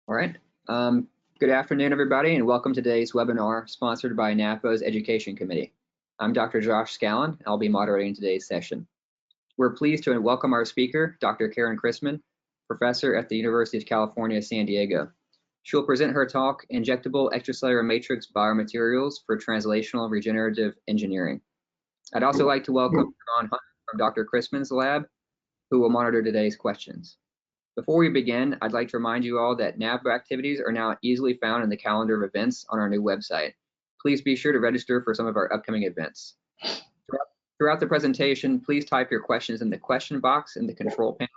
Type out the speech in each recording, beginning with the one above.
All right. Good afternoon, everybody, and welcome to today's webinar sponsored by NAVBO's Education Committee. I'm Dr. Josh Scallon. I'll be moderating today's session. We're pleased to welcome our speaker, Dr. Karen Christman, professor at the University of California, San Diego. She'll present her talk, Injectable Extracellular Matrix Biomaterials for Translational Regenerative Engineering. I'd also like to welcome Ron Hunt from Dr. Christman's lab, who will monitor today's questions. Before we begin, I'd like to remind you all that NAVBO activities are now easily found in the calendar of events on our new website. Please be sure to register for some of our upcoming events. Throughout the presentation, please type your questions in the question box in the control panel.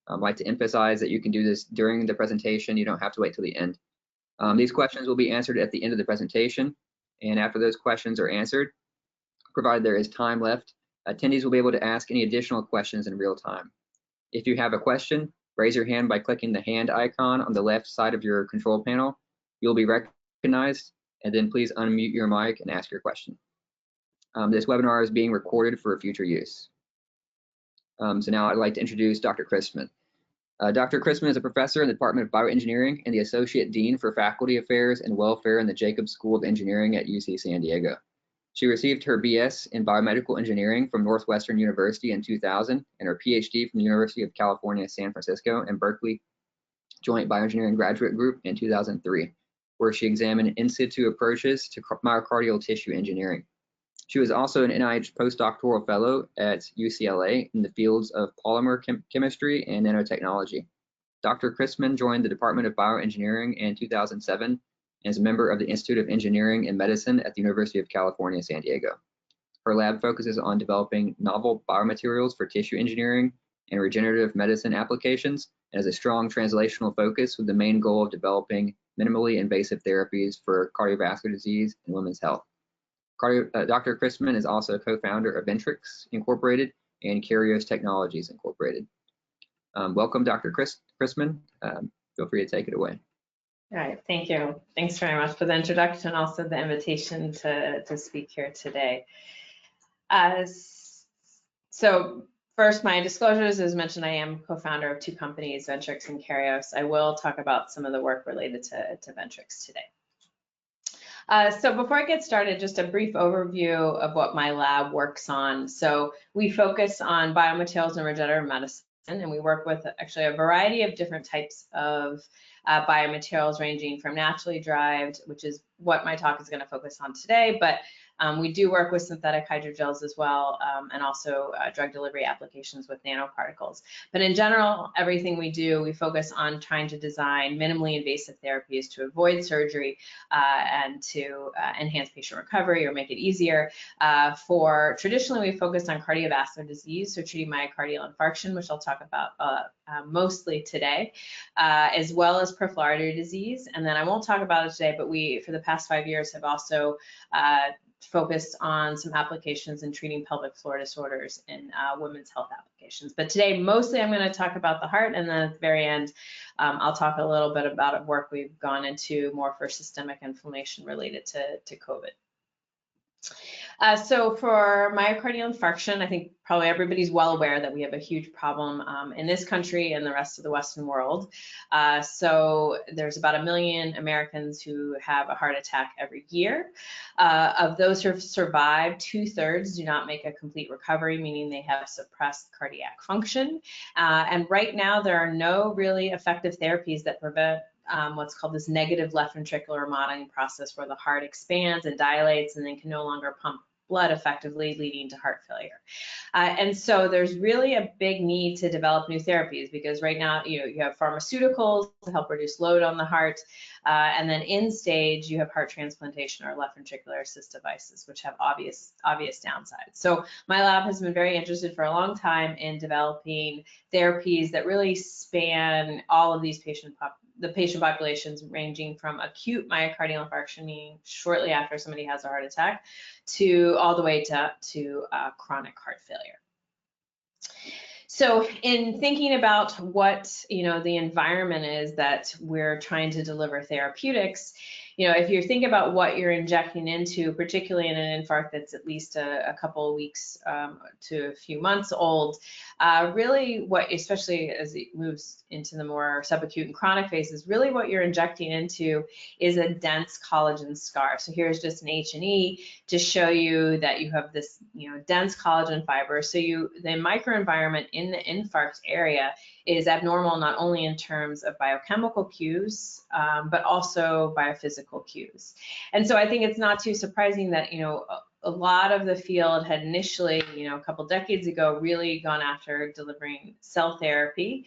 I'd like to emphasize that you can do this during the presentation. You don't have to wait till the end. These questions will be answered at the end of the presentation, and after those questions are answered, provided there is time left, attendees will be able to ask any additional questions in real time. If you have a question, raise your hand by clicking the hand icon on the left side of your control panel. You'll be recognized, and then please unmute your mic and ask your question. This webinar is being recorded for future use. So now I'd like to introduce Dr. Christman. Dr. Christman is a professor in the Department of Bioengineering and the Associate Dean for Faculty Affairs and Welfare in the Jacobs School of Engineering at UC San Diego. She received her BS in Biomedical Engineering from Northwestern University in 2000 and her PhD from the University of California, San Francisco and Berkeley Joint Bioengineering Graduate Group in 2003, where she examined in situ approaches to myocardial tissue engineering. She was also an NIH postdoctoral fellow at UCLA in the fields of polymer chemistry and nanotechnology. Dr. Christman joined the Department of Bioengineering in 2007 and is a member of the Institute of Engineering and Medicine at the University of California, San Diego. Her lab focuses on developing novel biomaterials for tissue engineering and regenerative medicine applications, and has a strong translational focus with the main goal of developing minimally invasive therapies for cardiovascular disease and women's health. Dr. Christman is also a co-founder of Ventrix Incorporated and Curios Technologies Incorporated. Welcome, Dr. Christman. Feel free to take it away. All right, thank you. Thanks very much for the introduction, also the invitation to speak here today. So first, my disclosures, as mentioned, I am co-founder of two companies, Ventrix and Curios. I will talk about some of the work related to Ventrix today. So before I get started, just a brief overview of what my lab works on. So we focus on biomaterials and regenerative medicine, and we work with actually a variety of different types of biomaterials, ranging from naturally derived, which is what my talk is going to focus on today, but we do work with synthetic hydrogels as well, and also drug delivery applications with nanoparticles. But in general, everything we do, we focus on trying to design minimally invasive therapies to avoid surgery and to enhance patient recovery or make it easier. Traditionally, we focused on cardiovascular disease, so treating myocardial infarction, which I'll talk about mostly today, as well as peripheral artery disease. And then I won't talk about it today, but we, for the past 5 years, have also focused on some applications in treating pelvic floor disorders in women's health applications. But today, mostly I'm going to talk about the heart, and then at the very end, I'll talk a little bit about work we've gone into more for systemic inflammation related to COVID. So for myocardial infarction, I think probably everybody's well aware that we have a huge problem in this country and the rest of the Western world. So there's about 1 million Americans who have a heart attack every year. Of those who have survived, 2/3 do not make a complete recovery, meaning they have suppressed cardiac function. And right now, there are no really effective therapies that prevent what's called this negative left ventricular remodeling process, where the heart expands and dilates and then can no longer pump blood effectively, leading to heart failure. And so there's really a big need to develop new therapies, because right now you have pharmaceuticals to help reduce load on the heart, and then in stage you have heart transplantation or left ventricular assist devices, which have obvious downsides. So my lab has been very interested for a long time in developing therapies that really span all of these patient populations, ranging from acute myocardial infarction, meaning shortly after somebody has a heart attack, to all the way to chronic heart failure. So in thinking about what the environment is that we're trying to deliver therapeutics, if you think about what you're injecting into, particularly in an infarct that's at least a couple of weeks to a few months old, really especially as it moves into the more subacute and chronic phases, really what you're injecting into is a dense collagen scar. So here's just an H&E to show you that you have this, dense collagen fiber. So the microenvironment in the infarct area is abnormal, not only in terms of biochemical cues, but also biophysical cues. And so I think it's not too surprising that, a lot of the field had initially, a couple decades ago, really gone after delivering cell therapy,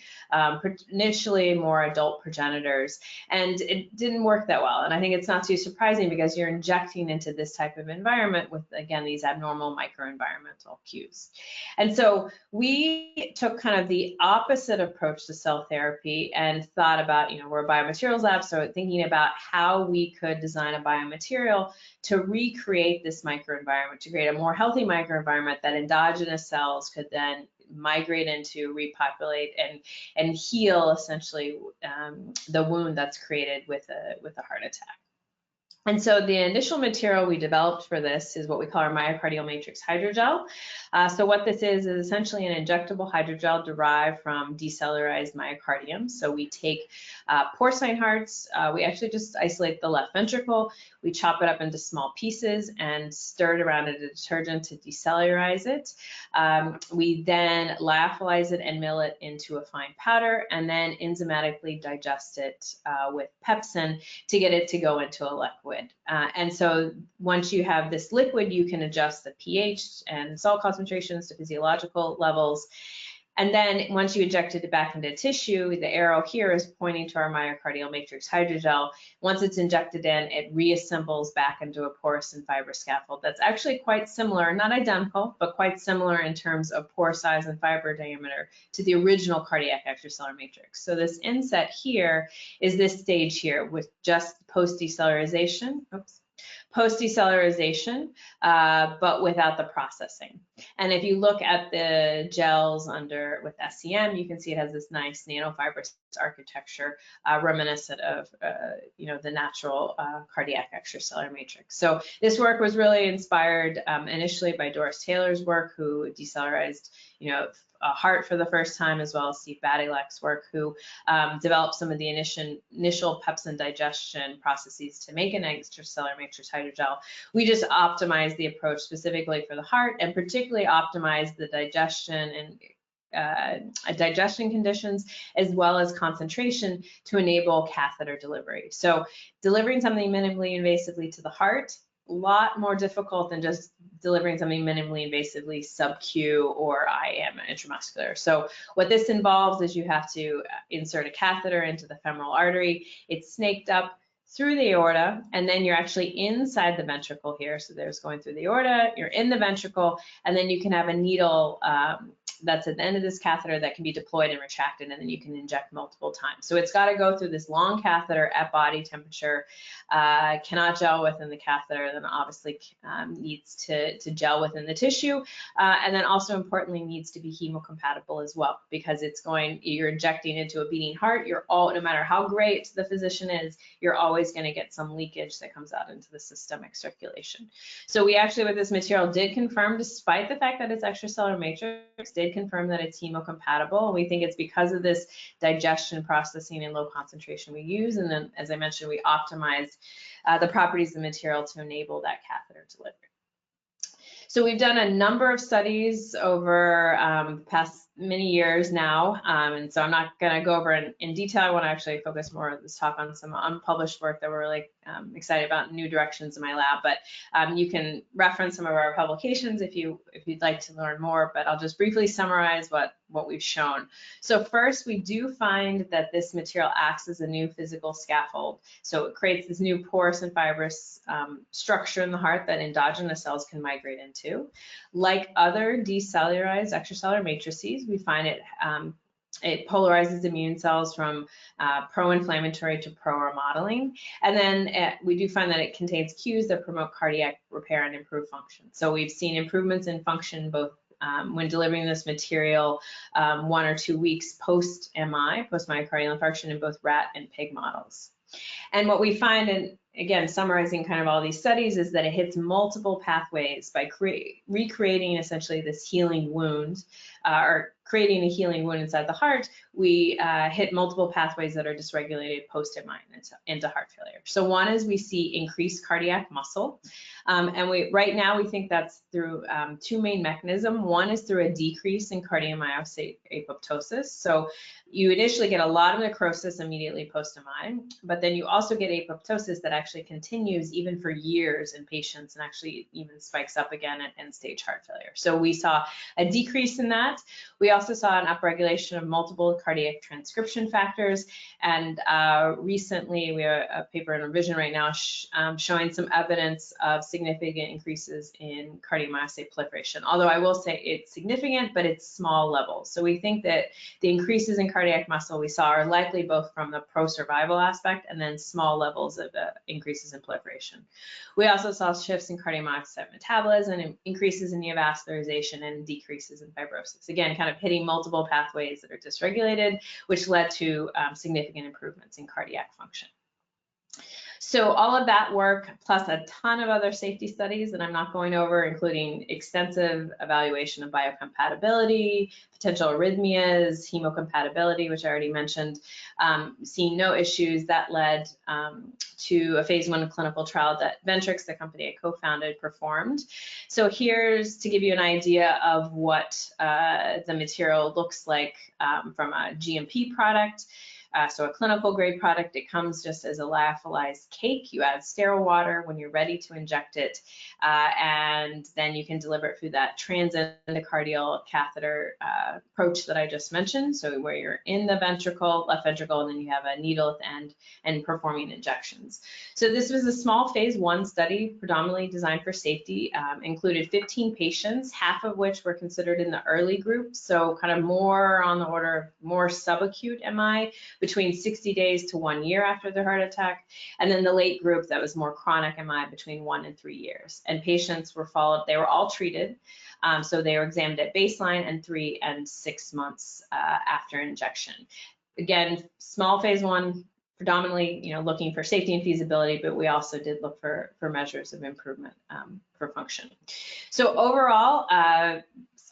initially more adult progenitors, and it didn't work that well. And I think it's not too surprising because you're injecting into this type of environment with, again, these abnormal microenvironmental cues. And so we took kind of the opposite approach to cell therapy and thought about, we're a biomaterials lab, so thinking about how we could design a biomaterial to recreate this microenvironment, to create a more healthy microenvironment that endogenous cells could then migrate into, repopulate, and heal essentially the wound that's created with a heart attack. And so the initial material we developed for this is what we call our myocardial matrix hydrogel. So what this is essentially an injectable hydrogel derived from decellularized myocardium. So we take porcine hearts, we actually just isolate the left ventricle, we chop it up into small pieces and stir it around in a detergent to decellularize it. We then lyophilize it and mill it into a fine powder, and then enzymatically digest it with pepsin to get it to go into a liquid. And so once you have this liquid, you can adjust the pH and salt concentrations to physiological levels. And then once you injected it back into tissue, the arrow here is pointing to our myocardial matrix hydrogel. Once it's injected in, it reassembles back into a porous and fibrous scaffold that's actually quite similar, not identical, but quite similar in terms of pore size and fiber diameter to the original cardiac extracellular matrix. So this inset here is this stage here with just post-decellularization. Post-decellularization, but without the processing. And if you look at the gels with SCM, you can see it has this nice nanofibrous architecture reminiscent of the natural cardiac extracellular matrix. So this work was really inspired initially by Doris Taylor's work, who decellularized a heart for the first time, as well as Steve Badylak's work, who developed some of the initial pepsin digestion processes to make an extracellular matrix hydrogel. We just optimized the approach specifically for the heart, and particularly optimized the digestion and digestion conditions, as well as concentration, to enable catheter delivery. So delivering something minimally invasively to the heart, a lot more difficult than just delivering something minimally invasively sub-Q or IM, intramuscular. So what this involves is you have to insert a catheter into the femoral artery. It's snaked up through the aorta, and then you're actually inside the ventricle here. So there's going through the aorta, you're in the ventricle, and then you can have a needle that's at the end of this catheter that can be deployed and retracted, and then you can inject multiple times. So it's got to go through this long catheter at body temperature, cannot gel within the catheter, then obviously needs to gel within the tissue, and then also importantly needs to be hemocompatible as well, because you're injecting into a beating heart. No matter how great the physician is, you're always going to get some leakage that comes out into the systemic circulation. So we actually, with this material, did confirm, despite the fact that it's extracellular matrix, did confirm that it's hemocompatible. And we think it's because of this digestion, processing, and low concentration we use. And then, as I mentioned, we optimized the properties of the material to enable that catheter delivery. So we've done a number of studies over the past many years now, and so I'm not going to go over in detail. I want to actually focus more of this talk on some unpublished work that we're really excited about, new directions in my lab. But you can reference some of our publications if you'd like to learn more. But I'll just briefly summarize what we've shown. So first, we do find that this material acts as a new physical scaffold. So it creates this new porous and fibrous structure in the heart that endogenous cells can migrate into. Like other decellularized extracellular matrices, we find it polarizes immune cells from pro-inflammatory to pro-remodeling. And then we do find that it contains cues that promote cardiac repair and improve function. So we've seen improvements in function both when delivering this material 1 or 2 weeks post-MI, post-myocardial infarction, in both rat and pig models. And what we find again, summarizing kind of all these studies, is that it hits multiple pathways by recreating essentially this healing wound, or creating a healing wound inside the heart. We hit multiple pathways that are dysregulated post-MI into heart failure. So one is we see increased cardiac muscle, and right now we think that's through two main mechanisms. One is through a decrease in cardiomyocyte apoptosis. So you initially get a lot of necrosis immediately post-MI, but then you also get apoptosis that actually continues even for years in patients and actually even spikes up again at end-stage heart failure. So we saw a decrease in that. We also saw an upregulation of multiple cardiac transcription factors, and recently we have a paper in revision right now showing some evidence of significant increases in cardiomyocyte proliferation. Although I will say it's significant, but it's small levels. So we think that the increases in cardiac muscle we saw are likely both from the pro-survival aspect and then small levels of increases in proliferation. We also saw shifts in cardiomyocyte metabolism and increases in neovascularization and decreases in fibrosis. Again, kind of hitting multiple pathways that are dysregulated, which led to significant improvements in cardiac function. So all of that work, plus a ton of other safety studies that I'm not going over, including extensive evaluation of biocompatibility, potential arrhythmias, hemocompatibility, which I already mentioned, seeing no issues, that led to a phase 1 clinical trial that Ventrix, the company I co-founded, performed. So here's to give you an idea of what the material looks like from a GMP product. So a clinical grade product, it comes just as a lyophilized cake. You add sterile water when you're ready to inject it, and then you can deliver it through that transendocardial catheter approach that I just mentioned. So where you're in the ventricle, left ventricle, and then you have a needle at the end and performing injections. So this was a small phase 1 study, predominantly designed for safety, included 15 patients, half of which were considered in the early group. So kind of more on the order of more subacute MI, between 60 days to 1 year after their heart attack, and then the late group that was more chronic MI between 1 and 3 years. And patients were followed, they were all treated, so they were examined at baseline and 3 and 6 months after injection. Again, small phase 1, predominantly, looking for safety and feasibility, but we also did look for measures of improvement for function. So overall,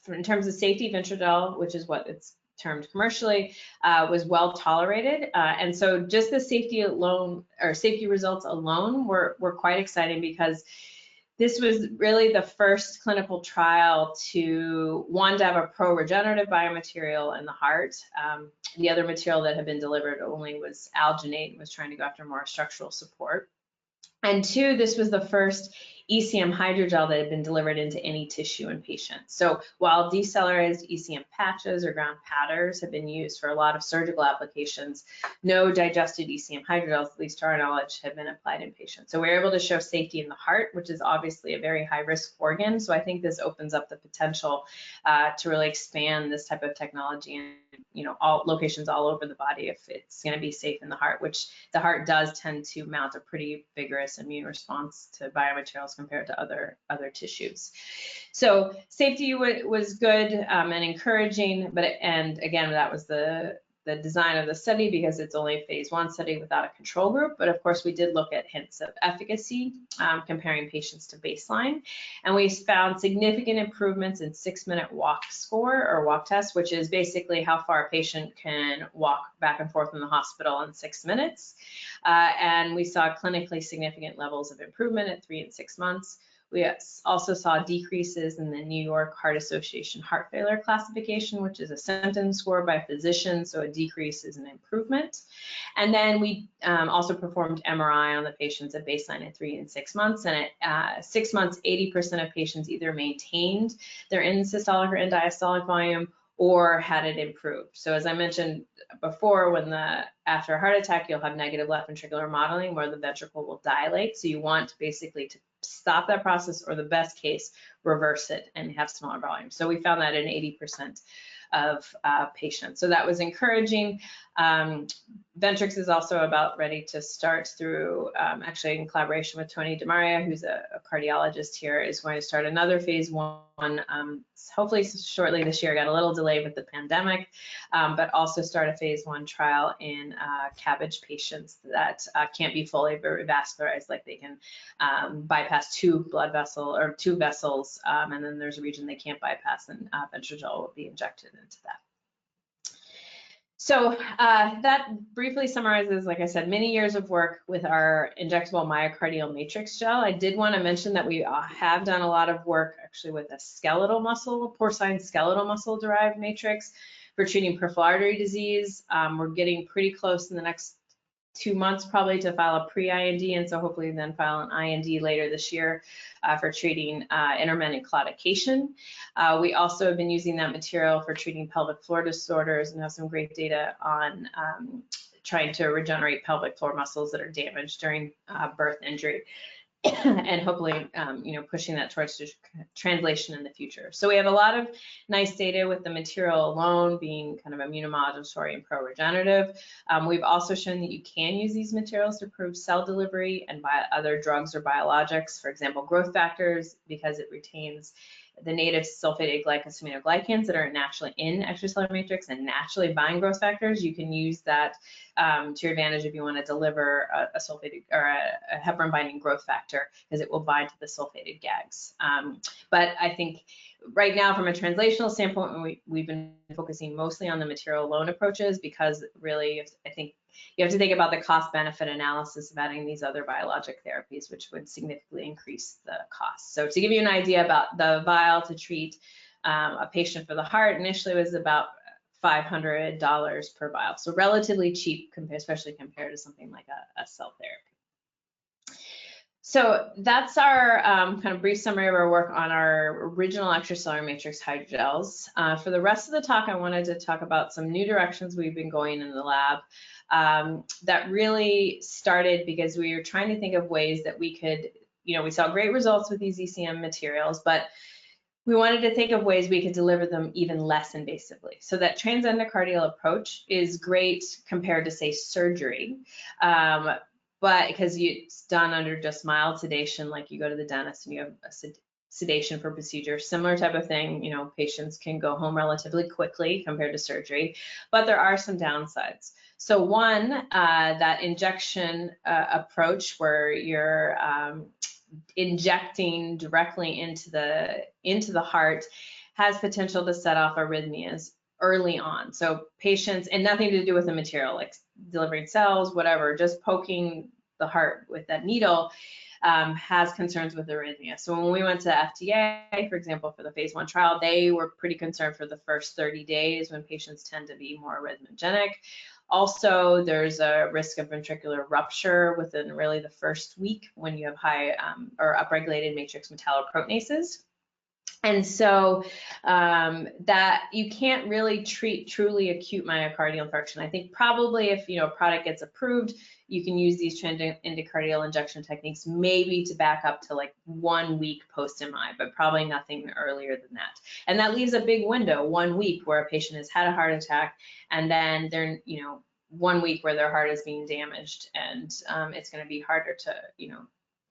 in terms of safety, Ventrogel, which is what it's termed commercially, was well tolerated, and so just the safety alone, or safety results alone, were quite exciting, because this was really the first clinical trial to have a pro-regenerative biomaterial in the heart. The other material that had been delivered only was alginate and was trying to go after more structural support. And 2, this was the first ECM hydrogel that had been delivered into any tissue in patients. So while decellularized ECM patches or ground powders have been used for a lot of surgical applications, no digested ECM hydrogels, at least to our knowledge, have been applied in patients. So we're able to show safety in the heart, which is obviously a very high-risk organ. So I think this opens up the potential to really expand this type of technology in all locations all over the body if it's going to be safe in the heart, which the heart does tend to mount a pretty vigorous immune response to biomaterials compared to other tissues. So safety was good and encouraging, and again, that was the design of the study, because it's only a phase 1 study without a control group. But of course, we did look at hints of efficacy, comparing patients to baseline, and we found significant improvements in 6-minute walk score, or walk test, which is basically how far a patient can walk back and forth in the hospital in 6 minutes. And we saw clinically significant levels of improvement at 3 and 6 months. We also saw decreases in the New York Heart Association heart failure classification, which is a symptom score by physicians, so a decrease is an improvement. And then we also performed MRI on the patients at baseline at 3 and 6 months, and at 6 months, 80% of patients either maintained their end-systolic or end-diastolic volume or had it improved. So as I mentioned before, after a heart attack, you'll have negative left ventricular remodeling where the ventricle will dilate. So you want basically to stop that process, or the best case, reverse it and have smaller volume. So we found that in 80% of patients. So that was encouraging. Ventrix is also about ready to start through, actually in collaboration with Tony DeMaria, who's a cardiologist here, is going to start another phase 1, hopefully shortly this year. Got a little delay with the pandemic, but also start a phase 1 trial in CABG patients that can't be fully revascularized, like they can bypass 2 vessels, and then there's a region they can't bypass, and Ventrigel will be injected into that. So that briefly summarizes, like I said, many years of work with our injectable myocardial matrix gel. I did want to mention that we have done a lot of work actually with a skeletal muscle, porcine skeletal muscle derived matrix for treating peripheral artery disease. We're getting pretty close in the next 2 months probably to file a pre-IND, and so hopefully then file an IND later this year for treating intermittent claudication. We also have been using that material for treating pelvic floor disorders and have some great data on trying to regenerate pelvic floor muscles that are damaged during birth injury. And hopefully, pushing that towards translation in the future. So we have a lot of nice data with the material alone being kind of immunomodulatory and pro-regenerative. We've also shown that you can use these materials to improve cell delivery and by other drugs or biologics, for example, growth factors, because it retains the native sulfated glycosaminoglycans that are naturally in extracellular matrix and naturally bind growth factors. You can use that to your advantage if you want to deliver a sulfated or a heparin binding growth factor, because it will bind to the sulfated GAGs. But I think right now, from a translational standpoint, we've been focusing mostly on the material alone approaches, because really, I think you have to think about the cost benefit analysis of adding these other biologic therapies, which would significantly increase the cost. So to give you an idea about the vial to treat a patient for the heart, initially was about $500 per vial. So relatively cheap, especially compared to something like a cell therapy. So that's our kind of brief summary of our work on our original extracellular matrix hydrogels. For the rest of the talk, I wanted to talk about some new directions we've been going in the lab that really started because we were trying to think of ways that we could, we saw great results with these ECM materials, but we wanted to think of ways we could deliver them even less invasively. So that transendocardial approach is great compared to, say, surgery. But because it's done under just mild sedation, like you go to the dentist and you have a sedation for procedure, similar type of thing, patients can go home relatively quickly compared to surgery, but there are some downsides. So one, that injection approach where you're injecting directly into the heart has potential to set off arrhythmias early on. So patients, and nothing to do with the material, like delivering cells, whatever, just poking the heart with that needle has concerns with arrhythmia. So when we went to the FDA, for example, for the phase 1 trial, they were pretty concerned for the first 30 days when patients tend to be more arrhythmogenic. Also, there's a risk of ventricular rupture within really the first week when you have high or upregulated matrix metalloproteinases. And so that you can't really treat truly acute myocardial infarction. I think probably if a product gets approved, you can use these transendocardial injection techniques maybe to back up to like 1 week post-MI, but probably nothing earlier than that. And that leaves a big window, 1 week, where a patient has had a heart attack, and then they're 1 week where their heart is being damaged, and it's going to be harder to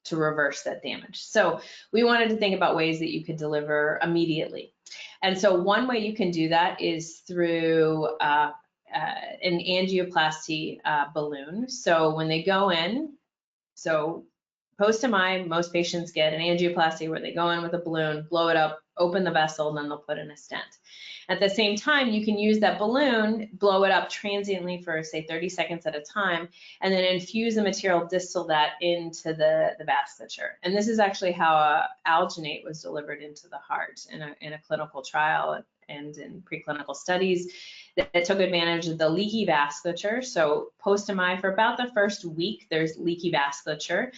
to reverse that damage. So we wanted to think about ways that you could deliver immediately. And so one way you can do that is through an angioplasty balloon. So when they go in, so post-MI, most patients get an angioplasty where they go in with a balloon, blow it up, open the vessel, and then they'll put in a stent. At the same time, you can use that balloon, blow it up transiently for, say, 30 seconds at a time, and then infuse the material distal that into the vasculature. And this is actually how alginate was delivered into the heart in a clinical trial and in preclinical studies that took advantage of the leaky vasculature. So post-MI, for about the first week, there's leaky vasculature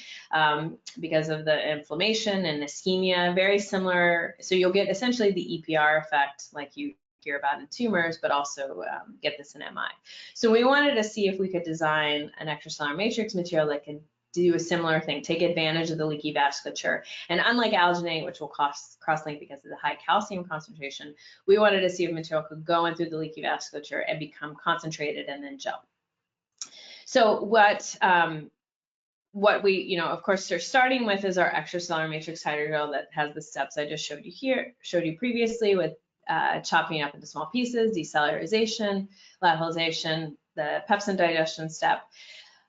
because of the inflammation and ischemia, very similar. So you'll get essentially the EPR effect like you hear about in tumors, but also get this in MI. So we wanted to see if we could design an extracellular matrix material that can do a similar thing, take advantage of the leaky vasculature. And unlike alginate, which will cross-link because of the high calcium concentration, we wanted to see if material could go in through the leaky vasculature and become concentrated and then gel. So what we, of course, are starting with is our extracellular matrix hydrogel that has the steps I just showed you previously, with chopping up into small pieces, decellularization, lyophilization, the pepsin digestion step.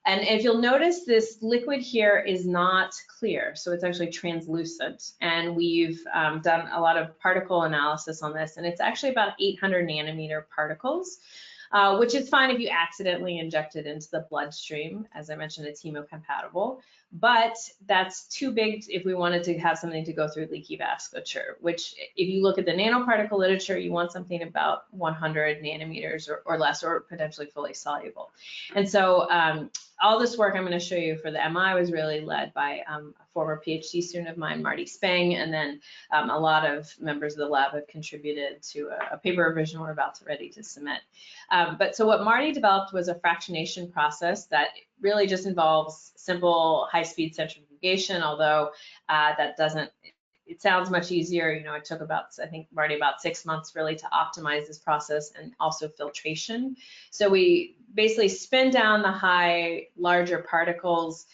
And if you'll notice, this liquid here is not clear, so it's actually translucent. And we've done a lot of particle analysis on this, and it's actually about 800 nanometer particles, which is fine if you accidentally inject it into the bloodstream. As I mentioned, it's hemocompatible, but that's too big if we wanted to have something to go through leaky vasculature, which if you look at the nanoparticle literature, you want something about 100 nanometers or less, or potentially fully soluble. And so all this work I'm going to show you for the MI was really led by a former PhD student of mine, Marty Spang, and then a lot of members of the lab have contributed to a paper revision we're ready to submit. But so what Marty developed was a fractionation process that really just involves simple high-speed centrifugation, although that doesn't, it sounds much easier. It took I think Marty about 6 months really to optimize this process, and also filtration. So we basically spin down the larger particles,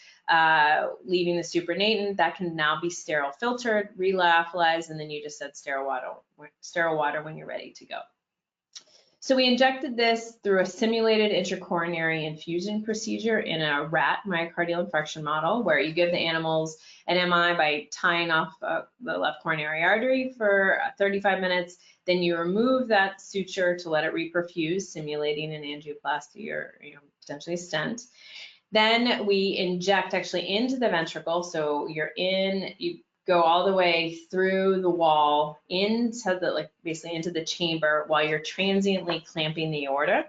leaving the supernatant that can now be sterile filtered, re-lyophilized, and then you just add sterile water when you're ready to go. So we injected this through a simulated intracoronary infusion procedure in a rat myocardial infarction model, where you give the animals an MI by tying off the left coronary artery for 35 minutes. Then you remove that suture to let it reperfuse, simulating an angioplasty or potentially a stent. Then we inject actually into the ventricle. So you go all the way through the wall into basically into the chamber, while you're transiently clamping the aorta,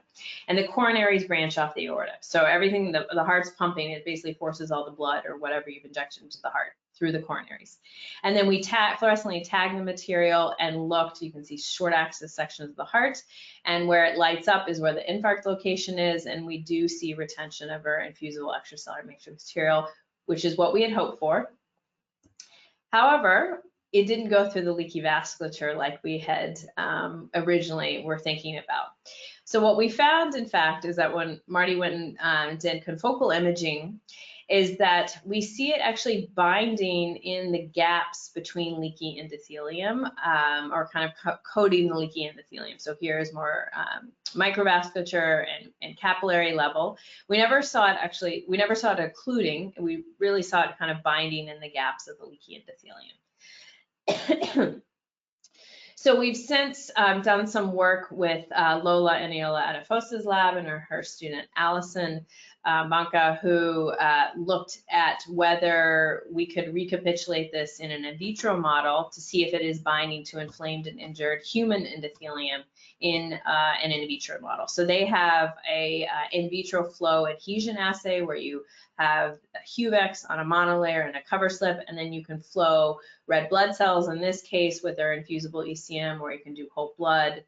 and the coronaries branch off the aorta. So everything, the heart's pumping, it basically forces all the blood or whatever you've injected into the heart through the coronaries. And then we fluorescently tag the material and looked. You can see short axis sections of the heart, and where it lights up is where the infarct location is, and we do see retention of our infusible extracellular matrix material, which is what we had hoped for. However, it didn't go through the leaky vasculature like we had originally were thinking about. So what we found, in fact, is that when Marty went and did confocal imaging, is that we see it actually binding in the gaps between leaky endothelium, or kind of coating the leaky endothelium. So here is more microvasculature and capillary level. We never saw it occluding. We really saw it kind of binding in the gaps of the leaky endothelium. So we've since done some work with Lola Eniola Adafos's lab and her student Allison Banca, who looked at whether we could recapitulate this in an in vitro model to see if it is binding to inflamed and injured human endothelium in an in vitro model. So they have a in vitro flow adhesion assay where you have a Huvex on a monolayer and a cover slip, and then you can flow red blood cells, in this case with their infusible ECM, or you can do whole blood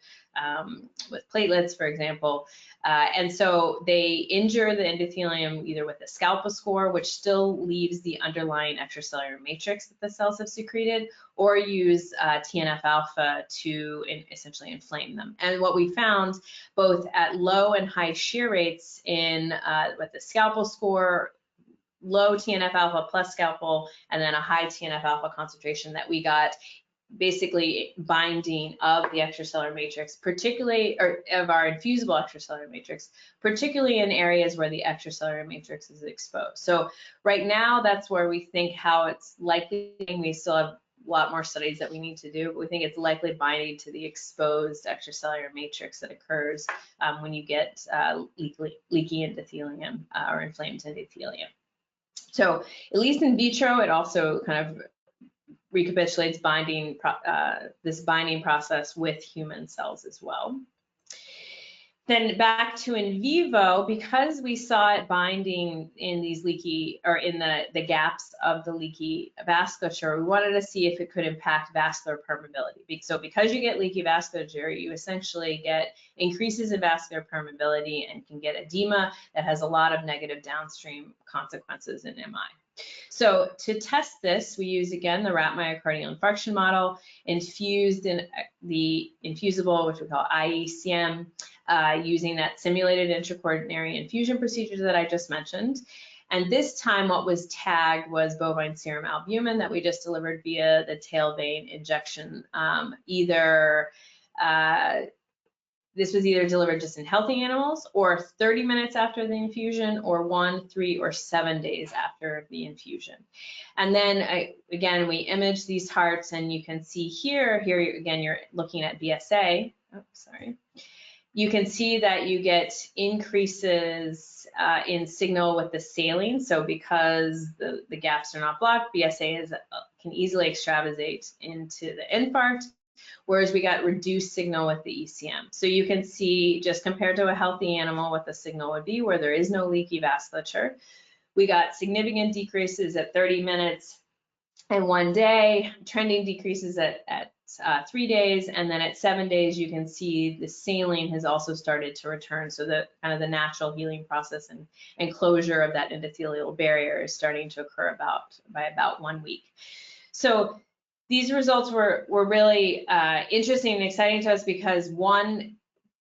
with platelets, for example. And so they injure the endothelium either with a scalpel score, which still leaves the underlying extracellular matrix that the cells have secreted, or use TNF-alpha to essentially inflame them. And what we found, both at low and high shear rates with the scalpel score, low TNF-alpha plus scalpel, and then a high TNF-alpha concentration, that we got basically binding of the extracellular matrix, particularly, or of our infusible extracellular matrix, particularly in areas where the extracellular matrix is exposed. So right now, that's where we think how it's likely. We still have a lot more studies that we need to do, but we think it's likely binding to the exposed extracellular matrix that occurs when you get leaky endothelium or inflamed endothelium. So at least in vitro, it also kind of recapitulates this binding process with human cells as well. Then back to in vivo, because we saw it binding in these leaky, or in the gaps of the leaky vasculature, we wanted to see if it could impact vascular permeability. So because you get leaky vasculature, you essentially get increases in vascular permeability and can get edema that has a lot of negative downstream consequences in MI. So to test this, we use again the rat myocardial infarction model, infused in the infusible, which we call IECM, using that simulated intracoronary infusion procedure that I just mentioned. And this time what was tagged was bovine serum albumin that we just delivered via the tail vein injection. This was either delivered just in healthy animals or 30 minutes after the infusion or 1, 3, or 7 days after the infusion. And then again, we image these hearts and you can see here again, you're looking at BSA. Oh, sorry. You can see that you get increases in signal with the saline. So because the gaps are not blocked, BSA can easily extravasate into the infarct, whereas we got reduced signal with the ECM. So you can see, just compared to a healthy animal, what the signal would be where there is no leaky vasculature. We got significant decreases at 30 minutes and 1 day, trending decreases at 3 days, and then at 7 days you can see the saline has also started to return. So the kind of the natural healing process and closure of that endothelial barrier is starting to occur by about 1 week. So these results were really interesting and exciting to us because, one,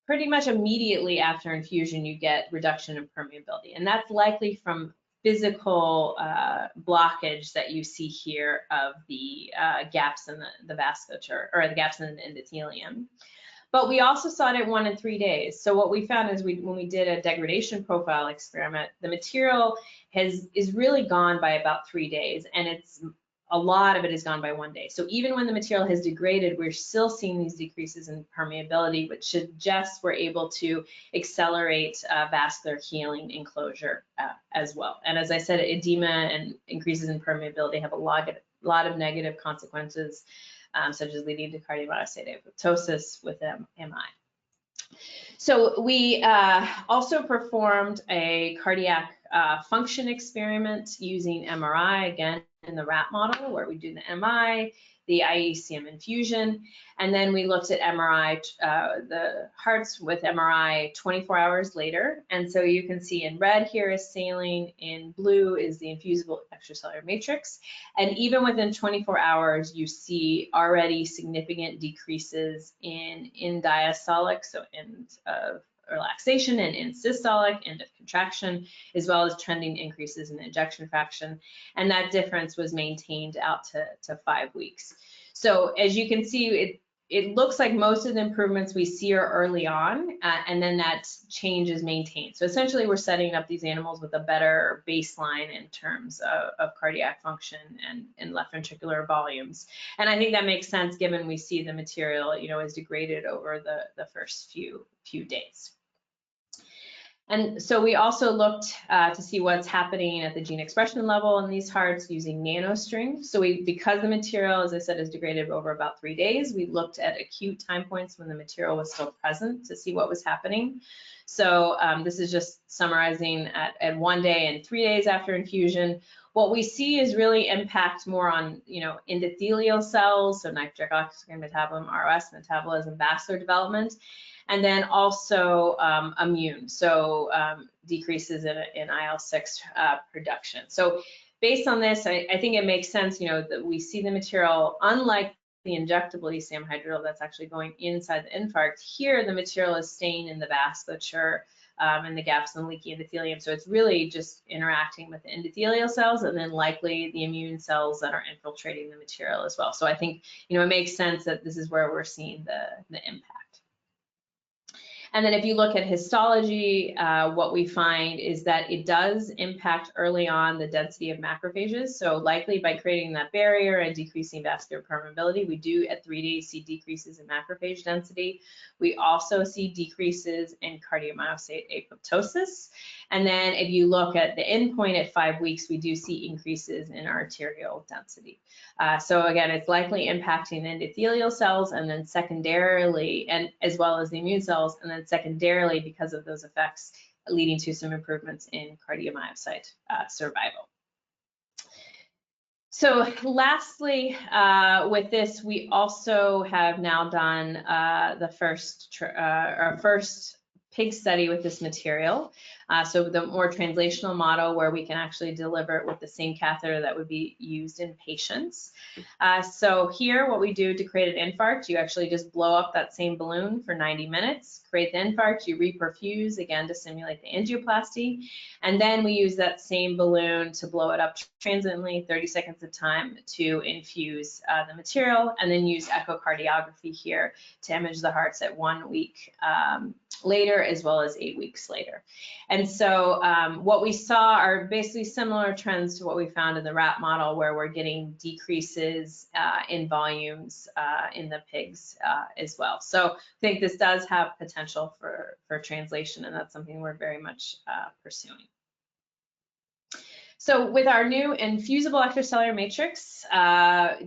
pretty much immediately after infusion you get reduction in permeability, and that's likely from physical blockage that you see here of the gaps in the vasculature, or the gaps in the endothelium. But we also saw it at 1 and 3 days. So what we found is when we did a degradation profile experiment, the material is really gone by about 3 days, and a lot of it is gone by 1 day. So even when the material has degraded, we're still seeing these decreases in permeability, which suggests we're able to accelerate vascular healing and closure as well. And as I said, edema and increases in permeability have a lot of negative consequences, such as leading to cardiomyocyte apoptosis with MI. So we also performed a cardiac function experiment using MRI, again, in the rat model, where we do the MI, the IECM infusion, and then we looked at MRI, the hearts with MRI 24 hours later. And so you can see in red here is saline, in blue is the infusible extracellular matrix. And even within 24 hours, you see already significant decreases in diastolic, so end of relaxation, and in systolic, end of contraction, as well as trending increases in ejection fraction. And that difference was maintained out to 5 weeks. So as you can see, it looks like most of the improvements we see are early on, and then that change is maintained. So essentially we're setting up these animals with a better baseline in terms of cardiac function and left ventricular volumes. And I think that makes sense given we see the material, is degraded over the first few days. And so we also looked to see what's happening at the gene expression level in these hearts using nanostring. So because the material, as I said, is degraded over about 3 days, we looked at acute time points when the material was still present to see what was happening. So this is just summarizing at 1 day and 3 days after infusion. What we see is really impact more on, endothelial cells, so nitric oxygen metabolism, ROS metabolism, vascular development, and then also immune, so decreases in IL-6 production. So based on this, I think it makes sense, that we see the material, unlike the injectable ECM hydrogel that's actually going inside the infarct, here the material is staying in the vasculature and the gaps in the leaky endothelium. So it's really just interacting with the endothelial cells and then likely the immune cells that are infiltrating the material as well. So I think, it makes sense that this is where we're seeing the impact. And then if you look at histology, what we find is that it does impact early on the density of macrophages. So likely by creating that barrier and decreasing vascular permeability, we do at 3 days see decreases in macrophage density. We also see decreases in cardiomyocyte apoptosis. And then if you look at the endpoint at 5 weeks, we do see increases in arterial density. So again, it's likely impacting the endothelial cells, and then secondarily, and as well as the immune cells, and then secondarily, because of those effects, leading to some improvements in cardiomyocyte survival. So lastly, with this, we also have now done our first pig study with this material. So the more translational model where we can actually deliver it with the same catheter that would be used in patients. So here what we do to create an infarct, you actually just blow up that same balloon for 90 minutes, create the infarct, you reperfuse again to simulate the angioplasty, and then we use that same balloon to blow it up transiently, 30 seconds of time, to infuse the material, and then use echocardiography here to image the hearts at 1 week later, as well as 8 weeks later. And so what we saw are basically similar trends to what we found in the rat model, where we're getting decreases in volumes in the pigs as well. So I think this does have potential for translation, and that's something we're very much pursuing. So with our new infusible extracellular matrix,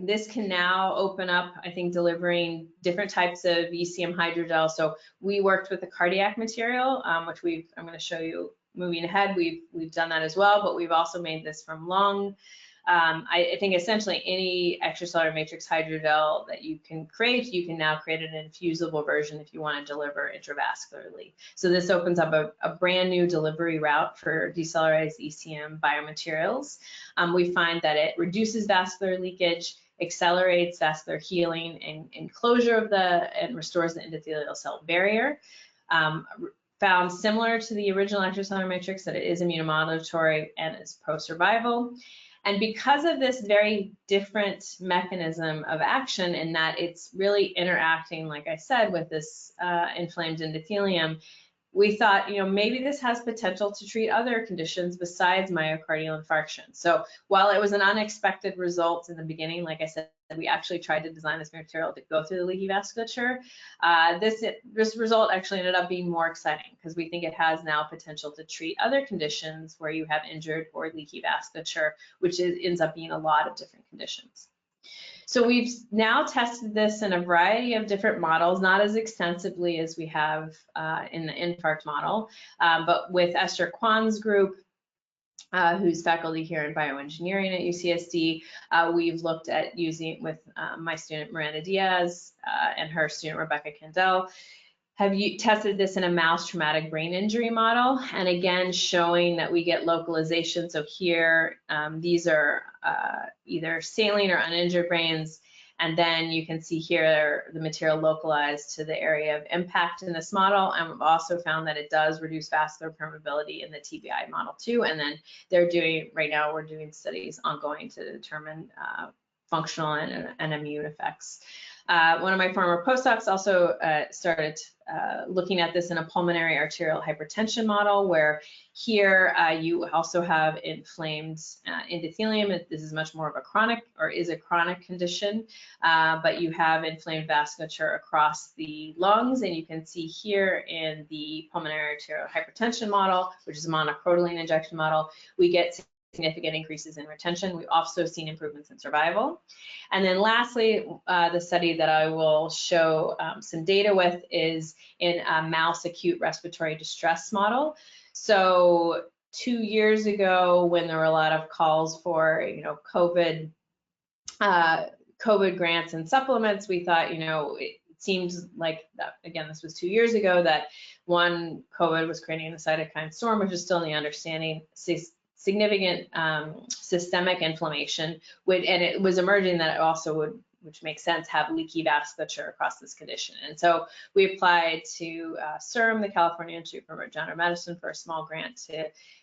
this can now open up, I think, delivering different types of ECM hydrogel. So we worked with the cardiac material, which I'm going to show you moving ahead. We've done that as well, but we've also made this from lung. I think essentially any extracellular matrix hydrogel that you can create, you can now create an infusible version if you want to deliver intravascularly. So this opens up a brand new delivery route for decellularized ECM biomaterials. We find that it reduces vascular leakage, accelerates vascular healing and closure of and restores the endothelial cell barrier. Found similar to the original extracellular matrix that it is immunomodulatory and is pro-survival. And because of this very different mechanism of action, in that it's really interacting, like I said, with this inflamed endothelium, we thought, maybe this has potential to treat other conditions besides myocardial infarction. So while it was an unexpected result in the beginning, like I said, we actually tried to design this material to go through the leaky vasculature. This result actually ended up being more exciting because we think it has now potential to treat other conditions where you have injured or leaky vasculature, which ends up being a lot of different conditions. So we've now tested this in a variety of different models, not as extensively as we have in the infarct model, but with Esther Kwan's group, who's faculty here in bioengineering at UCSD, we've looked at using with my student Miranda Diaz and her student Rebecca Kendall. Have you tested this in a mouse traumatic brain injury model? And again, showing that we get localization. So here, these are either saline or uninjured brains. And then you can see here the material localized to the area of impact in this model. And we've also found that it does reduce vascular permeability in the TBI model too. And then right now we're doing studies ongoing to determine functional and immune effects. One of my former postdocs also started looking at this in a pulmonary arterial hypertension model, where here you also have inflamed endothelium. This is much more of a chronic, or is a chronic condition, but you have inflamed vasculature across the lungs, and you can see here in the pulmonary arterial hypertension model, which is a monocrotaline injection model, we get significant increases in retention. We've also seen improvements in survival. And then lastly, the study that I will show some data with is in a mouse acute respiratory distress model. So 2 years ago, when there were a lot of calls for, COVID grants and supplements, we thought, it seems like that, again, this was 2 years ago, that one, COVID was creating a cytokine storm, which is still in the understanding, significant systemic inflammation, and it was emerging that it also would, which makes sense, have leaky vasculature across this condition. And so we applied to CIRM, the California Institute for Regenerative Medicine, for a small grant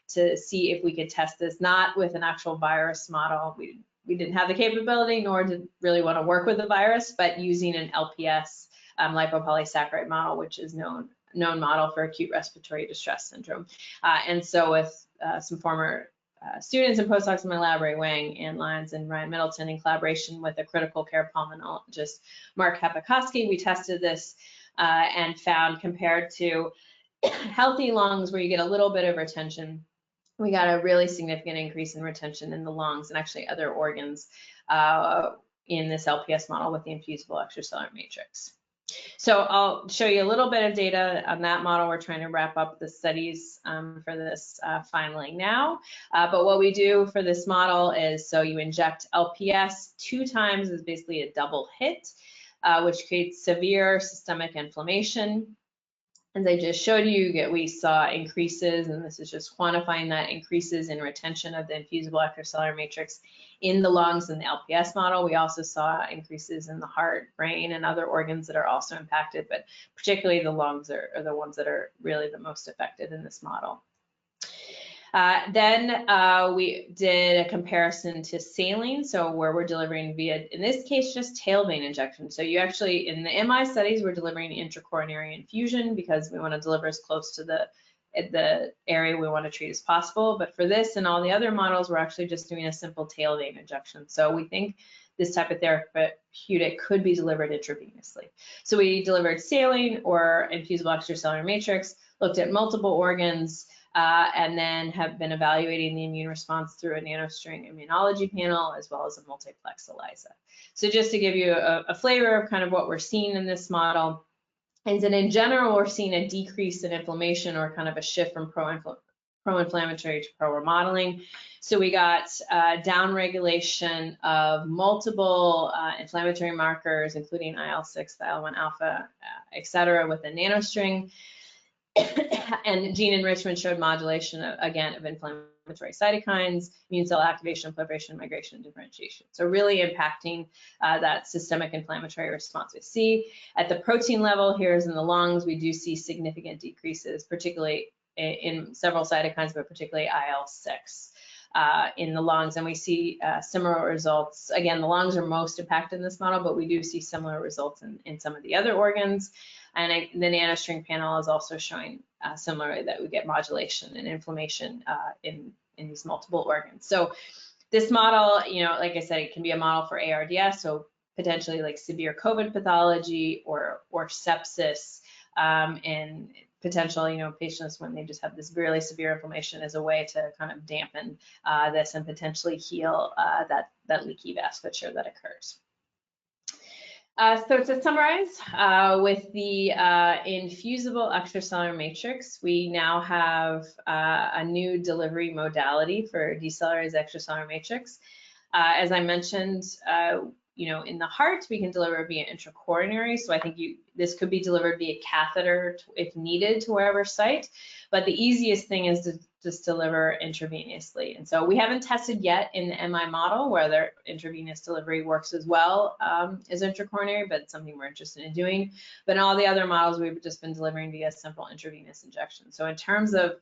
to see if we could test this, not with an actual virus model. We didn't have the capability, nor did really want to work with the virus, but using an LPS lipopolysaccharide model, which is known model for acute respiratory distress syndrome. And so with some former students and postdocs in my lab, Ray Wang, Ann Lyons, and Ryan Middleton, in collaboration with a critical care pulmonologist, Mark Hapikoski, we tested this and found, compared to healthy lungs where you get a little bit of retention, we got a really significant increase in retention in the lungs and actually other organs in this LPS model with the infusible extracellular matrix. So I'll show you a little bit of data on that model. We're trying to wrap up the studies for this filing now. But what we do for this model is, so you inject LPS 2 times, is basically a double hit, which creates severe systemic inflammation. As I just showed you, we saw increases, and this is just quantifying that, increases in retention of the infusible extracellular matrix in the lungs in the LPS model. We also saw increases in the heart, brain, and other organs that are also impacted, but particularly the lungs are the ones that are really the most affected in this model. Then we did a comparison to saline, so where we're delivering via, in this case, just tail vein injection. So you actually, in the MI studies, we're delivering intracoronary infusion because we want to deliver as close to the area we want to treat as possible. But for this and all the other models, we're actually just doing a simple tail vein injection. So we think this type of therapeutic could be delivered intravenously. So we delivered saline or infusible extracellular matrix, looked at multiple organs, and then have been evaluating the immune response through a nanostring immunology panel as well as a multiplex ELISA. So just to give you a flavor of kind of what we're seeing in this model, is that in general, we're seeing a decrease in inflammation or kind of a shift from pro-inflammatory to pro-remodeling. So we got downregulation of multiple inflammatory markers, including IL-6, the IL-1 alpha, et cetera, with a nanostring. And gene enrichment showed modulation, again, of inflammatory cytokines, immune cell activation, proliferation, migration, and differentiation. So really impacting that systemic inflammatory response we see. At the protein level, here's in the lungs, we do see significant decreases, particularly in several cytokines, but particularly IL-6 in the lungs. And we see similar results. Again, the lungs are most impacted in this model, but we do see similar results in some of the other organs. And the nanostring panel is also showing similarly that we get modulation and inflammation in these multiple organs. So this model, you know, like I said, it can be a model for ARDS, so potentially like severe COVID pathology or sepsis, and potential, you know, patients when they just have this really severe inflammation as a way to kind of dampen this and potentially heal that leaky vasculature that occurs. So to summarize, with the infusible extracellular matrix, we now have a new delivery modality for decellularized extracellular matrix. As I mentioned, you know, in the heart, we can deliver via intracoronary. So I think this could be delivered via catheter if needed to wherever site. But the easiest thing is to just deliver intravenously. And so we haven't tested yet in the MI model whether intravenous delivery works as well as intracoronary, but it's something we're interested in doing. But in all the other models, we've just been delivering via simple intravenous injection. So in terms of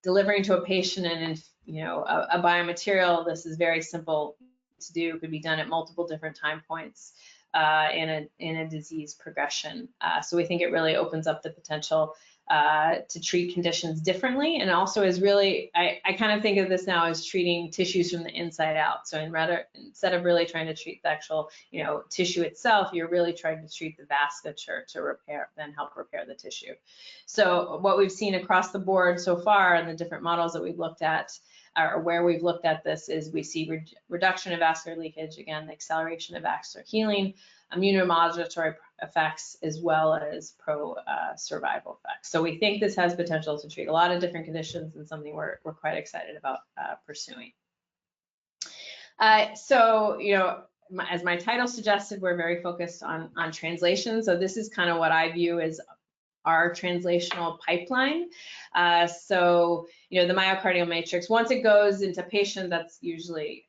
delivering to a patient and, you know, a biomaterial, this is very simple to do. It could be done at multiple different time points in a disease progression. So we think it really opens up the potential to treat conditions differently, and also is really, I kind of think of this now as treating tissues from the inside out. So instead of really trying to treat the actual, you know, tissue itself, you're really trying to treat the vasculature to repair, then help repair the tissue. So what we've seen across the board so far in the different models that we've looked at, or where we've looked at this, is we see reduction of vascular leakage, again, the acceleration of vascular healing, immunomodulatory effects, as well as pro-survival effects. So we think this has potential to treat a lot of different conditions and something we're quite excited about pursuing. So, you know, as my title suggested, we're very focused on translation. So this is kind of what I view as our translational pipeline. So, you know, the myocardial matrix, once it goes into patient, that's usually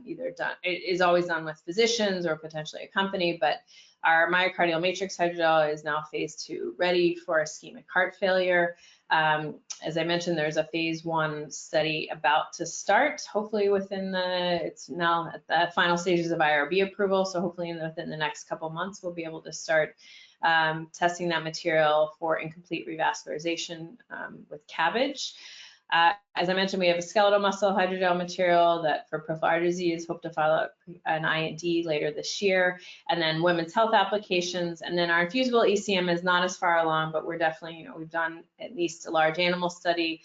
either done, it is always done with physicians or potentially a company, but our myocardial matrix hydrogel is now phase 2 ready for ischemic heart failure. As I mentioned, there's a phase 1 study about to start, hopefully within it's now at the final stages of IRB approval, so hopefully within the next couple months, we'll be able to start testing that material for incomplete revascularization with CABG. As I mentioned, we have a skeletal muscle hydrogel material that for peripheral artery disease, hope to file an IND later this year, and then women's health applications. And then our infusible ECM is not as far along, but we're definitely, you know, we've done at least a large animal study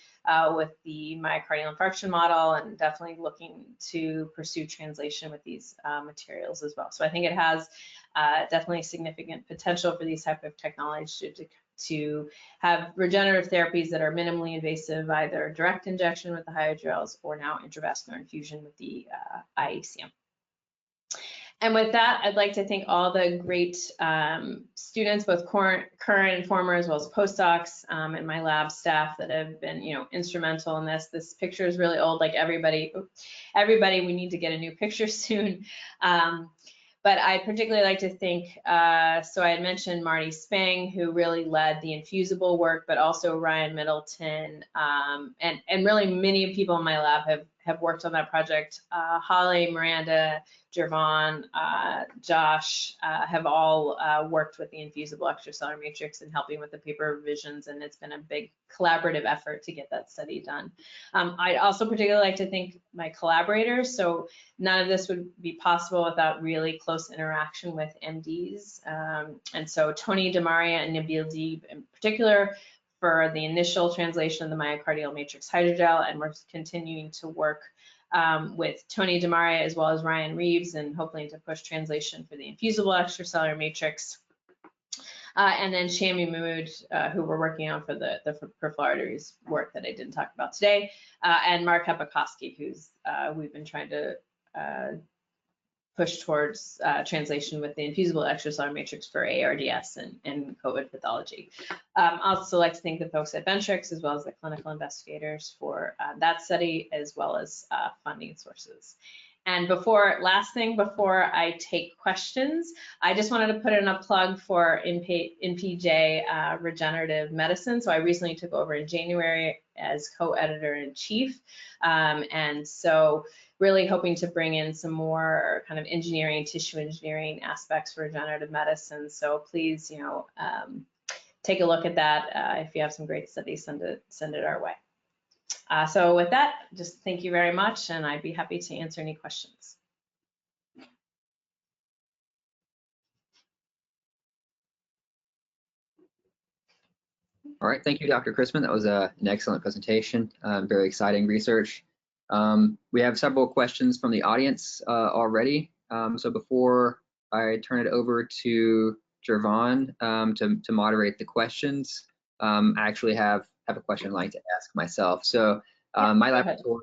with the myocardial infarction model, and definitely looking to pursue translation with these materials as well. So I think it has definitely significant potential for these type of technologies to have regenerative therapies that are minimally invasive, either direct injection with the hydrogels or now intravascular infusion with the IECM. And with that, I'd like to thank all the great students, both current and former, as well as postdocs, and my lab staff that have been, instrumental in this. This picture is really old, like everybody, we need to get a new picture soon. But I'd particularly like to thank, so I had mentioned Marty Spang, who really led the infusible work, but also Ryan Middleton, and really many people in my lab have worked on that project. Holly, Miranda, Jervon, Josh have all worked with the infusible extracellular matrix and helping with the paper revisions, and it's been a big collaborative effort to get that study done. I'd also particularly like to thank my collaborators. So none of this would be possible without really close interaction with MDs. And so Tony DeMaria and Nabil Deeb in particular for the initial translation of the myocardial matrix hydrogel, and we're continuing to work with Tony DeMaria as well as Ryan Reeves, and hoping to push translation for the infusible extracellular matrix. And then Shami Mahmood, who we're working on for the peripheral arteries work that I didn't talk about today, and Mark Hepakowski, who's we've been trying to push towards translation with the infusible extracellular matrix for ARDS and COVID pathology. I'd also like to thank the folks at Ventrix as well as the clinical investigators for that study, as well as funding sources. And last thing before I take questions, I just wanted to put in a plug for NPJ Regenerative Medicine. So I recently took over in January as co-editor-in-chief. And so really hoping to bring in some more kind of engineering, tissue engineering aspects for regenerative medicine. So please, take a look at that. If you have some great studies, send it our way. So with that, just thank you very much, and I'd be happy to answer any questions. All right, thank you, Dr. Christman. That was an excellent presentation, very exciting research. We have several questions from the audience already. So before I turn it over to Jervon to moderate the questions, I actually have a question I'd like to ask myself. So my laboratory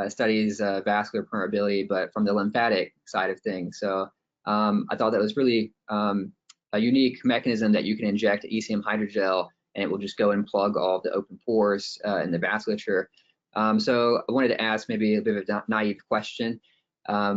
studies vascular permeability, but from the lymphatic side of things. So I thought that was really a unique mechanism that you can inject ECM hydrogel and it will just go and plug all the open pores in the vasculature. So I wanted to ask maybe a bit of a naive question,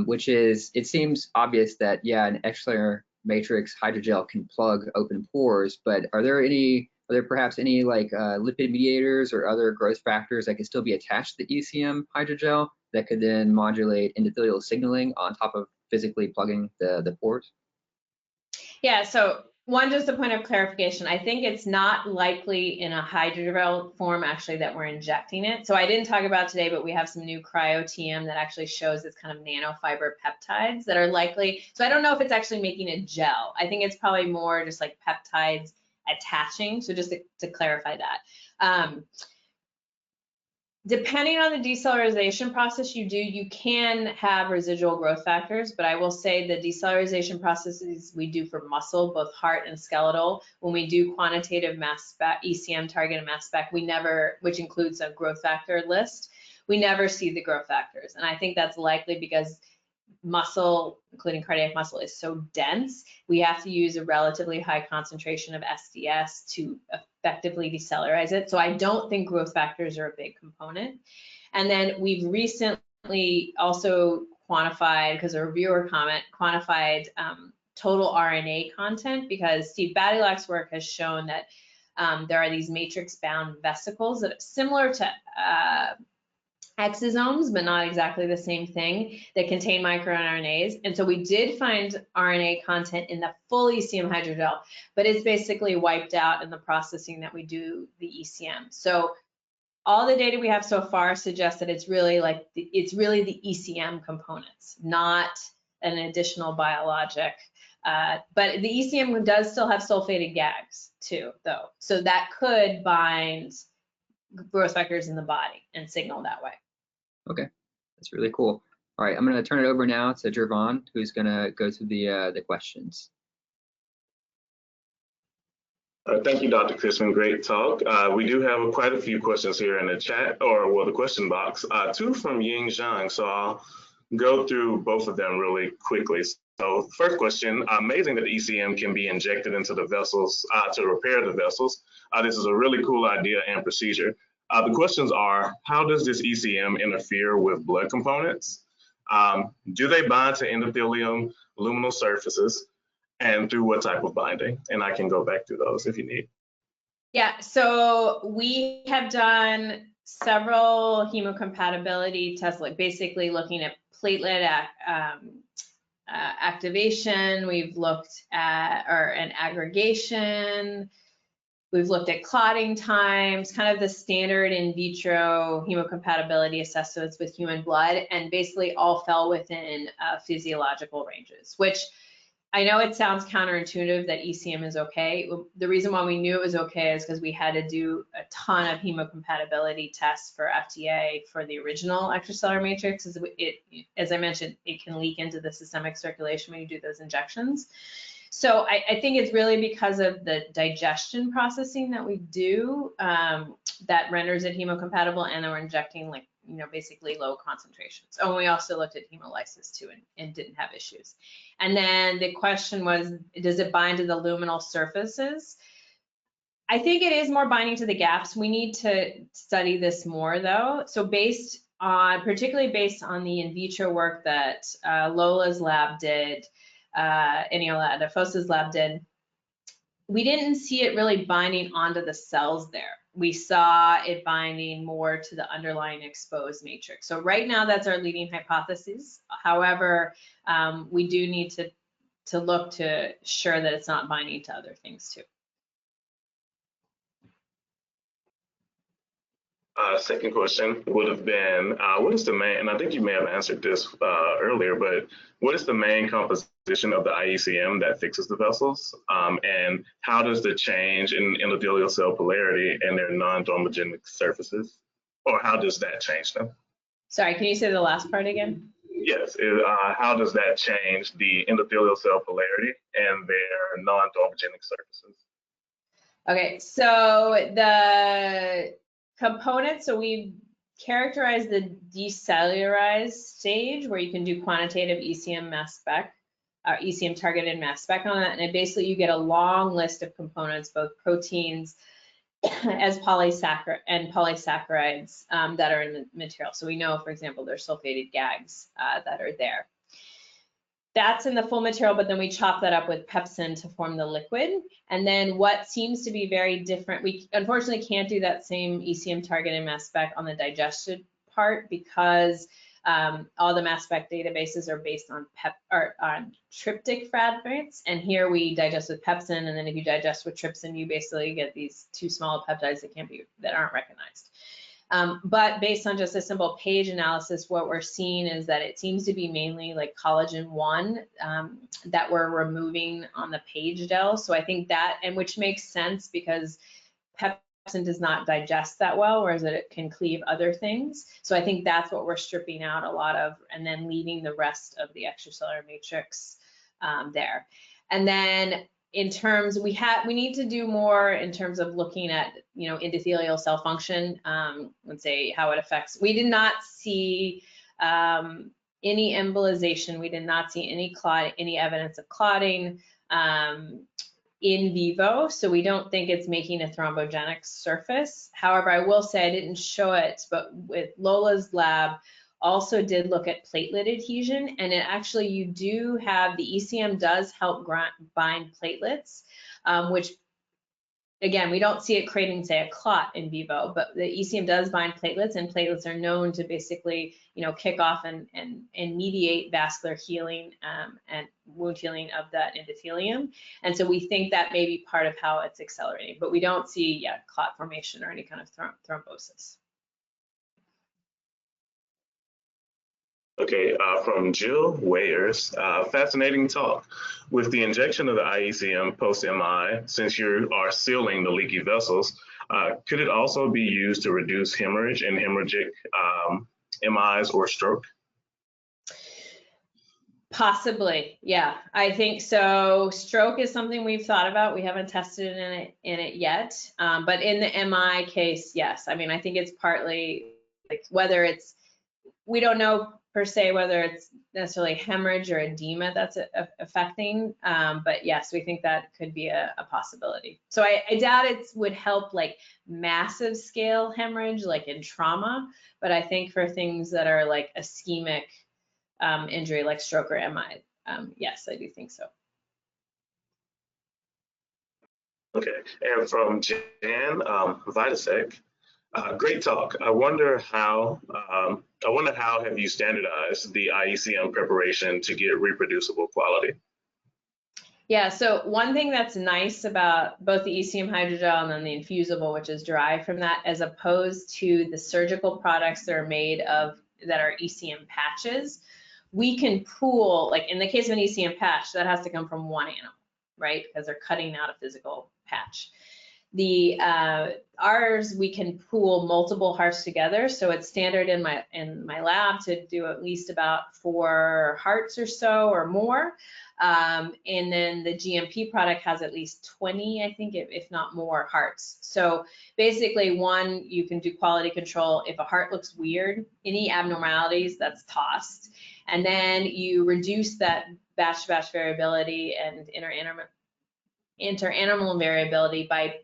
which is, it seems obvious that, yeah, an extracellular matrix hydrogel can plug open pores, but are there perhaps any like lipid mediators or other growth factors that could still be attached to the ECM hydrogel that could then modulate endothelial signaling on top of physically plugging the pores? Yeah, so just a point of clarification. I think it's not likely in a hydrogel form actually that we're injecting it. So I didn't talk about today, but we have some new cryo-TM that actually shows this kind of nanofiber peptides that are likely. So I don't know if it's actually making a gel. I think it's probably more just like peptides attaching. So just to clarify that. Depending on the decellularization process you can have residual growth factors, but I will say the decellularization processes we do for muscle, both heart and skeletal, when we do quantitative mass spec, ECM targeted mass spec, we never, which includes a growth factor list, we never see the growth factors. And I think that's likely because muscle, including cardiac muscle, is so dense, we have to use a relatively high concentration of SDS to effectively decellularize it. So I don't think growth factors are a big component. And then we've recently also quantified, because a reviewer quantified total RNA content, because Steve Badilak's work has shown that there are these matrix-bound vesicles that are similar to exosomes, but not exactly the same thing, that contain microRNAs. And so we did find RNA content in the full ECM hydrogel, but it's basically wiped out in the processing that we do the ECM. So all the data we have so far suggests that it's really the ECM components, not an additional biologic. But the ECM does still have sulfated GAGs too, though. So that could bind growth factors in the body and signal that way. Okay, that's really cool. All right, I'm going to turn it over now to Jervon, who's going to go through the questions. Thank you, Dr. Christman. Great talk. We do have quite a few questions here in the chat, or well, the question box. Two from Ying Zhang, so I'll go through both of them really quickly. So first question, amazing that ECM can be injected into the vessels to repair the vessels. This is a really cool idea and procedure. The questions are, how does this ECM interfere with blood components? Do they bind to endothelium luminal surfaces, and through what type of binding? And I can go back through those if you need. Yeah, so we have done several hemocompatibility tests, like basically looking at platelet activation. We've looked at an aggregation. We've looked at clotting times, kind of the standard in vitro hemocompatibility assessments with human blood, and basically all fell within physiological ranges, which I know it sounds counterintuitive that ECM is okay. The reason why we knew it was okay is because we had to do a ton of hemocompatibility tests for FDA for the original extracellular matrix. As I mentioned, it can leak into the systemic circulation when you do those injections. So I think it's really because of the digestion processing that we do that renders it hemocompatible, and then we're injecting basically low concentrations. Oh, and we also looked at hemolysis too and didn't have issues. And then the question was, does it bind to the luminal surfaces? I think it is more binding to the gaps. We need to study this more though. So particularly based on the in vitro work that Lola's lab did, Eniola Adefosa's lab did, we didn't see it really binding onto the cells there. We saw it binding more to the underlying exposed matrix. So right now, that's our leading hypothesis. However, we do need to look to ensure that it's not binding to other things too. Second question would have been, what is the main, and I think you may have answered this earlier, but what is the main composition of the IECM that fixes the vessels? And how does the change in endothelial cell polarity and their non-thrombogenic surfaces, or how does that change them? Sorry, can you say the last part again? Yes, how does that change the endothelial cell polarity and their non-thrombogenic surfaces? Okay, so the components, so we characterize the decellularized stage where you can do quantitative ECM mass spec, ECM targeted mass spec on that, and basically you get a long list of components, both proteins as polysaccharides that are in the material. So we know, for example, there's sulfated GAGs that are there. That's in the full material, but then we chop that up with pepsin to form the liquid. And then what seems to be very different, we unfortunately can't do that same ECM targeted mass spec on the digested part because all the mass spec databases are based on tryptic fragments. And here we digest with pepsin, and then if you digest with trypsin, you basically get these two small peptides that aren't recognized. But based on just a simple page analysis, what we're seeing is that it seems to be mainly like collagen 1 that we're removing on the page del. So I think that, and which makes sense because pepsin does not digest that well, whereas it can cleave other things. So I think that's what we're stripping out a lot of, and then leaving the rest of the extracellular matrix there. And then in terms, we need to do more in terms of looking at, endothelial cell function, and say how it affects. We did not see any embolization. We did not see any evidence of clotting in vivo. So we don't think it's making a thrombogenic surface. However, I will say I didn't show it, but with Lola's lab, also did look at platelet adhesion, and it actually, you do have, the ECM does help bind platelets, which again, we don't see it creating, say, a clot in vivo, but the ECM does bind platelets, and platelets are known to basically, kick off and mediate vascular healing and wound healing of that endothelium. And so we think that may be part of how it's accelerating, but we don't see clot formation or any kind of thrombosis. Okay, from Jill Wayers, fascinating talk. With the injection of the IECM post-MI, since you are sealing the leaky vessels, could it also be used to reduce hemorrhage and hemorrhagic MIs or stroke? Possibly, yeah, I think so. Stroke is something we've thought about. We haven't tested in it yet, but in the MI case, yes. I mean, I think it's partly like whether it's we don't know per se whether it's necessarily hemorrhage or edema that's affecting, but yes, we think that could be a possibility. So I doubt it would help like massive scale hemorrhage like in trauma, but I think for things that are like ischemic injury like stroke or MI, yes, I do think so. Okay, and from Jan Vitasek, great talk. I wonder how have you standardized the IECM preparation to get reproducible quality? Yeah, so one thing that's nice about both the ECM hydrogel and then the infusible, which is derived from that, as opposed to the surgical products that are made of, that are ECM patches, we can pool, like in the case of an ECM patch, that has to come from one animal, right? Because they're cutting out a physical patch. The ours, we can pool multiple hearts together, so it's standard in my lab to do at least about 4 hearts or so or more. And then the GMP product has at least 20, I think, if not more hearts. So basically, one, you can do quality control. If a heart looks weird, any abnormalities, that's tossed. And then you reduce that batch-to-batch variability and inter-animal variability by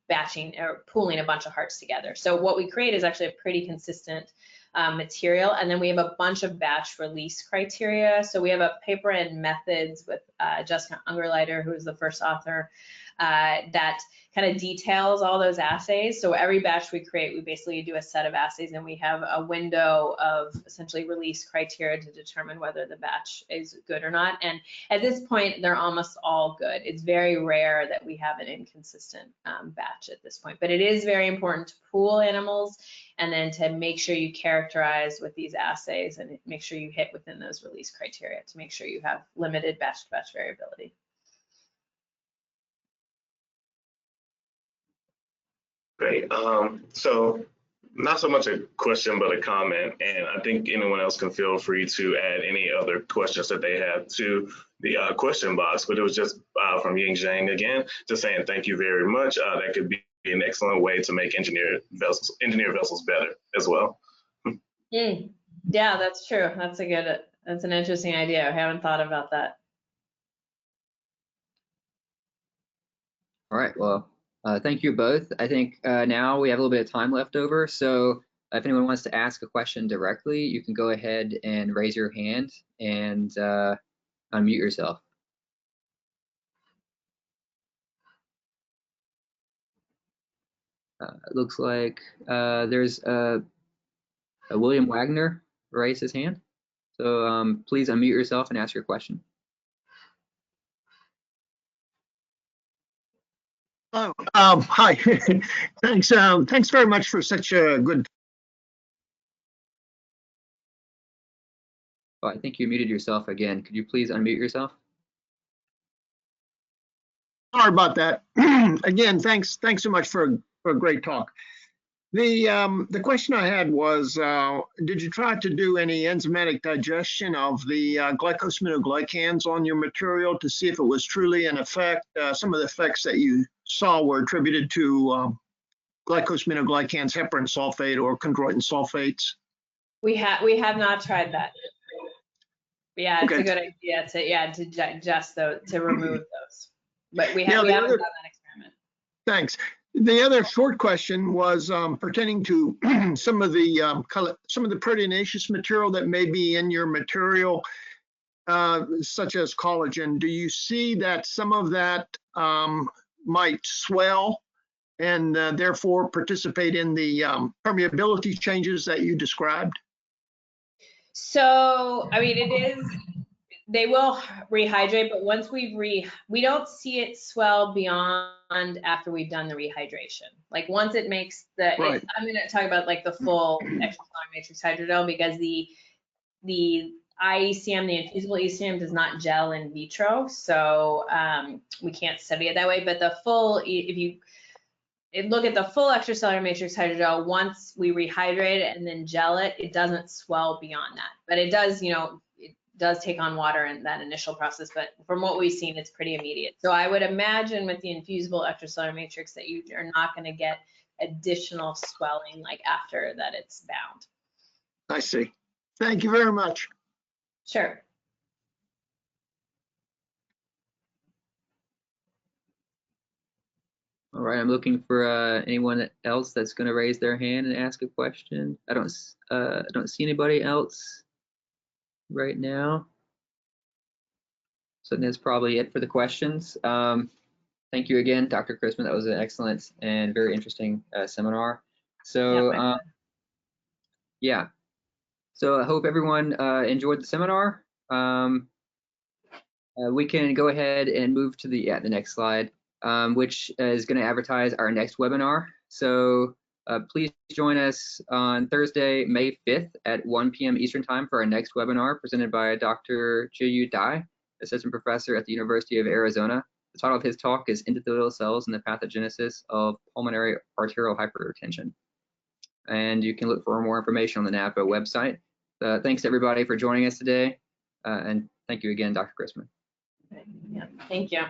batching or pooling a bunch of hearts together. So what we create is actually a pretty consistent material, and then we have a bunch of batch release criteria. So we have a paper and methods with Jessica Ungerleider, who is the first author, that kind of details all those assays. So every batch we create, we basically do a set of assays, and we have a window of essentially release criteria to determine whether the batch is good or not. And at this point, they're almost all good. It's very rare that we have an inconsistent batch at this point, but it is very important to pool animals and then to make sure you characterize with these assays and make sure you hit within those release criteria to make sure you have limited batch-to-batch variability. Great. So not so much a question, but a comment, and I think anyone else can feel free to add any other questions that they have to the question box, but it was just from Ying Zhang again, just saying thank you very much. That could be an excellent way to make engineered vessels better as well. Yeah, that's true. That's an interesting idea. I haven't thought about that. All right, well, thank you both. I think now we have a little bit of time left over, so if anyone wants to ask a question directly, you can go ahead and raise your hand and unmute yourself. It looks like there's a William Wagner raised his hand. So please unmute yourself and ask your question. Oh, hi. Thanks. Thanks very much for such a good. Oh, I think you muted yourself again. Could you please unmute yourself? Sorry about that. Again, thanks so much for a great talk. The question I had was, did you try to do any enzymatic digestion of the glycosaminoglycans on your material to see if it was truly an effect? Some of the effects that you saw were attributed to glycosaminoglycans, heparin sulfate, or chondroitin sulfates. We have not tried that. But yeah, it's Okay. a good idea to digest those, to remove those. But we haven't done that experiment. Thanks. The other short question was pertaining to some of the proteinaceous material that may be in your material, such as collagen. Do you see that some of that might swell and therefore participate in the permeability changes that you described? So, I mean, they will rehydrate, but once we don't see it swell beyond after we've done the rehydration. Like once it makes I'm going to talk about like the full extracellular matrix hydrogel, because the IECM, the infusible ECM, does not gel in vitro, so we can't study it that way. But the full, if you look at the full extracellular matrix hydrogel, once we rehydrate it and then gel it, it doesn't swell beyond that. But it does, it does take on water in that initial process. But from what we've seen, it's pretty immediate. So I would imagine with the infusible extracellular matrix that you are not going to get additional swelling like after that it's bound. I see. Thank you very much. Sure. All right, I'm looking for anyone else that's going to raise their hand and ask a question. I don't see anybody else right now. So that's probably it for the questions. Thank you again, Dr. Christman. That was an excellent and very interesting seminar. So yeah, so I hope everyone enjoyed the seminar. We can go ahead and move to the next slide, which is going to advertise our next webinar. So please join us on Thursday, May 5th at 1 p.m. Eastern Time for our next webinar presented by Dr. Jiyu Dai, Assistant Professor at the University of Arizona. The title of his talk is Endothelial Cells and the Pathogenesis of Pulmonary Arterial Hypertension. And you can look for more information on the NAVBO website. Thanks to everybody for joining us today. And thank you again, Dr. Christman. Yeah, thank you.